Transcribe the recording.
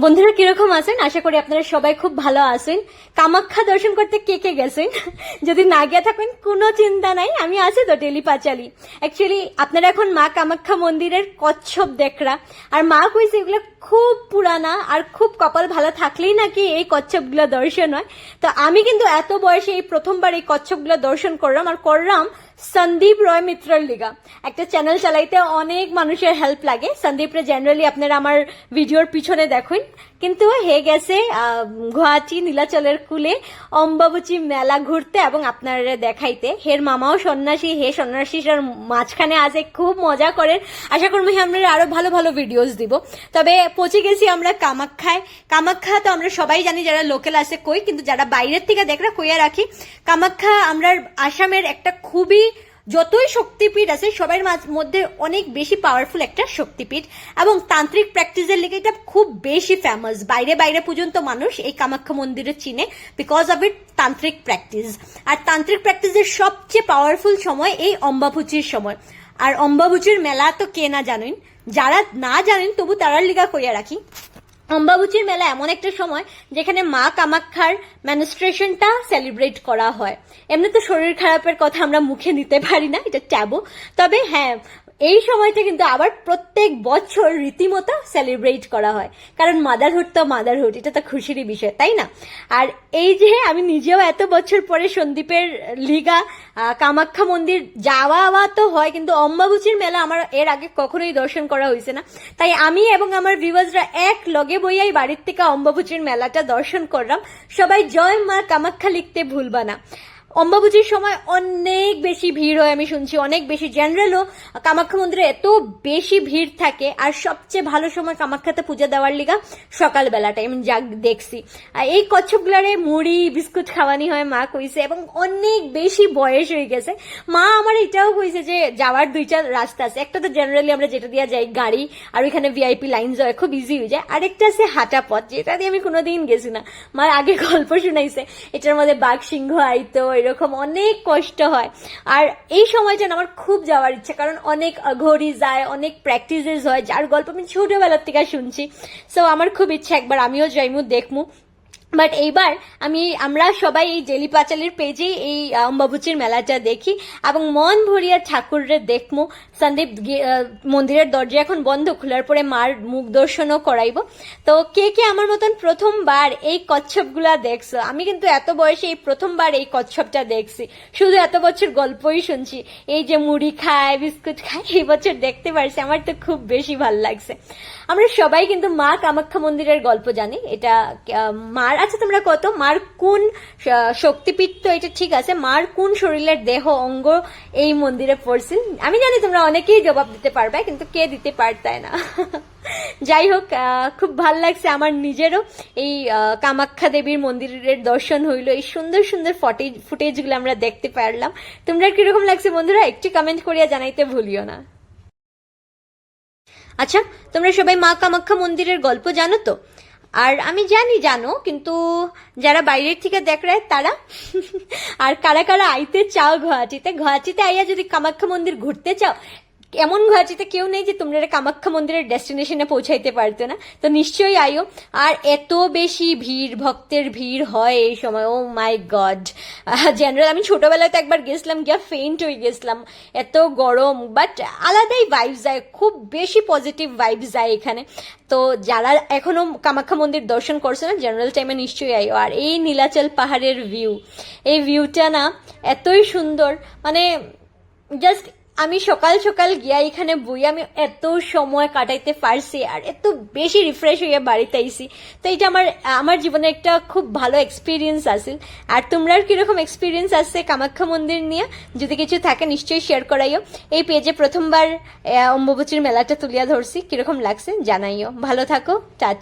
বন্ধুরা কিরকম আছেন? আশা করি আপনারা সবাই খুব ভালো আছেন। কামাখ্যা দর্শন করতে কে কে গেছেন? যদি না গিয়ে থাকেন কোনো চিন্তা নাই, আমি আছি তো টেলি পাঁচালি। অ্যাকচুয়ালি আপনারা এখন মা কামাখ্যা মন্দিরের কচ্ছপ দেখরা, আর মা কইছে এগুলো খুব পুরানা আর খুব কপাল ভালো থাকলেই নাকি এই কচ্ছপগুলো দর্শন হয়। তো আমি কিন্তু এত বয়সে এই প্রথমবার এই কচ্ছপগুলো দর্শন করলাম, আর করলাম সন্দীপ রয় মিত্রর লিগা। একটা চ্যানেল চালাইতে অনেক মানুষের হেল্প লাগে। সন্দীপরে জেনারেলি আপনারা আমার ভিডিওর পিছনে দেখুন, কিন্তু হে গেছে গুয়াহাটি নীলাচলের কুলে অম্বাবুচি মেলা ঘুরতে এবং আপনারা দেখাইতে। হের মামাও সন্ন্যাসী, হে সন্ন্যাসীর মাঝখানে আছে, খুব মজা করেন। আশা করবো আমরা আরো ভালো ভালো ভিডিওস দিব। তবে পৌঁছে গেছি আমরা কামাখ্যায়। কামাখ্যা তো আমরা সবাই জানি, যারা লোকাল আছে কই, কিন্তু যারা বাইরের থেকে দেখরা কইয়া রাখি, কামাখ্যা আমরা আসামের একটা খুবই, যতই শক্তিপীঠ আছে সবার মধ্যে অনেক বেশি পাওয়ারফুল একটা শক্তিপীঠ, এবং তান্ত্রিক প্র্যাকটিসের লেগে এটা খুব বেশি ফেমাস। বাইরে বাইরে পর্যন্ত মানুষ এই কামাখ্যা মন্দিরে চিনে বিকজ অফ ইট তান্ত্রিক প্র্যাকটিস। আর তান্ত্রিক প্র্যাকটিসের সবচেয়ে পাওয়ারফুল সময় এই অম্বাবুচির সময়। আর অম্বাবুচির মেলা তো কে না জানেন, যারা না জানেন তবু তারার লিগা কইয়া রাখি। অম্বাবুচির মেলা এমন একটা সময় যেখানে মা কামাখ্যার ম্যানিস্ট্রেশনটা সেলিব্রেট করা হয়। এমনি তো শরীর খারাপের কথা আমরা মুখে নিতে পারি না, এটা ট্যাবু। তবে হ্যাঁ, এই সময়টা কিন্তু আবার প্রত্যেক বছর রীতিমতো সেলিব্রেট করা হয়, কারণ মাদারহুড তো মাদারহুড, এটা তো খুশিরই বিষয়, তাই না? আর এই যে আমি নিজেও এত বছর পরে সন্দীপের লিগা কামাখ্যা মন্দির যাওয়া তো হয়, কিন্তু অম্বাবুচির মেলা আমার এর আগে কখনোই দর্শন করা হয়েছে না। তাই আমি এবং আমার ভিউয়ার্সরা এক লগে বইয়াই বাড়ির থেকে অম্বাবুচির মেলাটা দর্শন করলাম। সবাই জয় মা কামাখ্যা লিখতে ভুলবা না। অম্বাবুচির সময় অনেক বেশি ভিড় হয়, আমি শুনছি অনেক বেশি। জেনারেলও কামাখ্যা মন্দিরে এত বেশি ভিড় থাকে, আর সবচেয়ে ভালো সময় কামাখ্যাতে পূজা দেওয়ার লিগা সকালবেলাটা আমি যা দেখছি। এই কচ্ছপগুলারে মুড়ি বিস্কুট খাওয়ানি হয় মা কইছে, এবং অনেক বেশি বয়স হয়ে গেছে। মা আমার এটাও কইছে যে যাওয়ার দুইটা রাস্তা আছে, একটা তো জেনারেলি আমরা যেটা দিয়ে যাই গাড়ি, আর ওইখানে ভিআইপি লাইন যায়, খুব ইজি হয়ে যায়। আরেকটা আছে হাঁটা পথ, যেটা দিয়ে আমি কোনোদিন গেছি না। মা আগে গল্প শুনাইছে, এটার মধ্যে বাঘ সিংহ আইতো, এরকম অনেক কষ্ট হয়। আর এই সময়টা আমার খুব যাওয়ার ইচ্ছা, কারণ অনেক ঘড়ি যায়, অনেক প্র্যাকটিসেস হয়, যার গল্প আমি ছোটবেলার থেকে শুনছি। সো আমার খুব ইচ্ছা একবার আমিও যাইমু, দেখমু। বাট এইবার আমরা সবাই এই জেলি পাঁচালির পেজে এই অম্বাবুচির মেলাটা দেখি এবং মন ভরিয়া ঠাকুরের দেখমু। সন্দীপ মন্দিরের দরজা এখন বন্ধ, খোলার পরে মার মুখ দর্শনও করাইব। তো কে কে আমার মতন প্রথমবার এই কচ্ছপগুলা দেখছো? আমি কিন্তু এত বয়সে এই প্রথমবার এই কচ্ছপটা দেখছি, শুধু এত বছর গল্পই শুনছি। এই যে মুড়ি খায় বিস্কুট খায়, এই বছর দেখতে পারছি, আমার তো খুব বেশি ভাল লাগছে। আমরা সবাই কিন্তু মা কামাখ্যা মন্দিরের গল্প জানি। এটা মার, আচ্ছা তোমরা কত, মার কোন শক্তিপীঠ তো এটা ঠিক আছে, মার কোন শরীরের দেহ অঙ্গ এই মন্দিরে পড়ছিল? আমি জানি তোমরা অনেকেই জবাব দিতে পারবে, কিন্তু কে দিতে পারতায় না। যাই হোক, খুব ভাল লাগছে আমার নিজেরও। এই কামাখ্যা দেবীর মন্দিরের দর্শন হইলো, এই সুন্দর সুন্দর ফুটেজগুলো আমরা দেখতে পারলাম। তোমরা কিরকম লাগছে বন্ধুরা? একটু কমেন্ট করিয়া জানাইতে ভুলিও না। আচ্ছা, তোমরা সবাই মা কামাখ্যা মন্দিরের গল্প জানো তো? আর আমি জানি জানো, কিন্তু যারা বাইরের থেকে দেখরা তারা আর কারা কারা আইতে চাও গুয়াহাটিতে আইয়া যদি কামাখ্যা মন্দির ঘুরতে চাও, এমন গুয়াহাটিতে কেউ নেই যে তোমরা কামাখ্যা মন্দিরের ডেস্টিনেশনে পৌঁছাইতে পারতো না। তো নিশ্চয়ই আইও। আর এত বেশি ভিড়, ভক্তের ভিড় হয় এই সময়, ও মাই গড। জেনারেল আমি ছোটবেলায় তো একবার গেছিলাম, গিয়া ফেইন্ট হয়ে গেছিলাম, এত গরম। বাট আলাদাই ভাইবস যায়, খুব বেশি পজিটিভ ভাইবস যায় এখানে। তো যারা এখনো কামাখ্যা মন্দির দর্শন করছে না, জেনারেল টাইমে নিশ্চয়ই আইও। আর এই নীলাচল পাহাড়ের ভিউ, এই ভিউটা না এতই সুন্দর, মানে জাস্ট আমি সকাল সকাল গিয়া এখানে বই আমি এত সময় কাটাইতে পারছি, আর এত বেশি রিফ্রেশ হইয়া বাড়িতে আইছি। তো এটা আমার জীবনে একটা খুব ভালো এক্সপিরিয়েন্স আসিল। আর তোমরা কিরকম এক্সপিরিয়েন্স আসছে কামাখ্যা মন্দির নিয়ে? যদি কিছু থাকে নিশ্চয়ই শেয়ার করাইও। এই পেজে প্রথমবার অম্বাবুচির মেলাটা তুলিয়া ধরছি, কিরকম লাগছে জানাইও। ভালো থাকো, টাটা।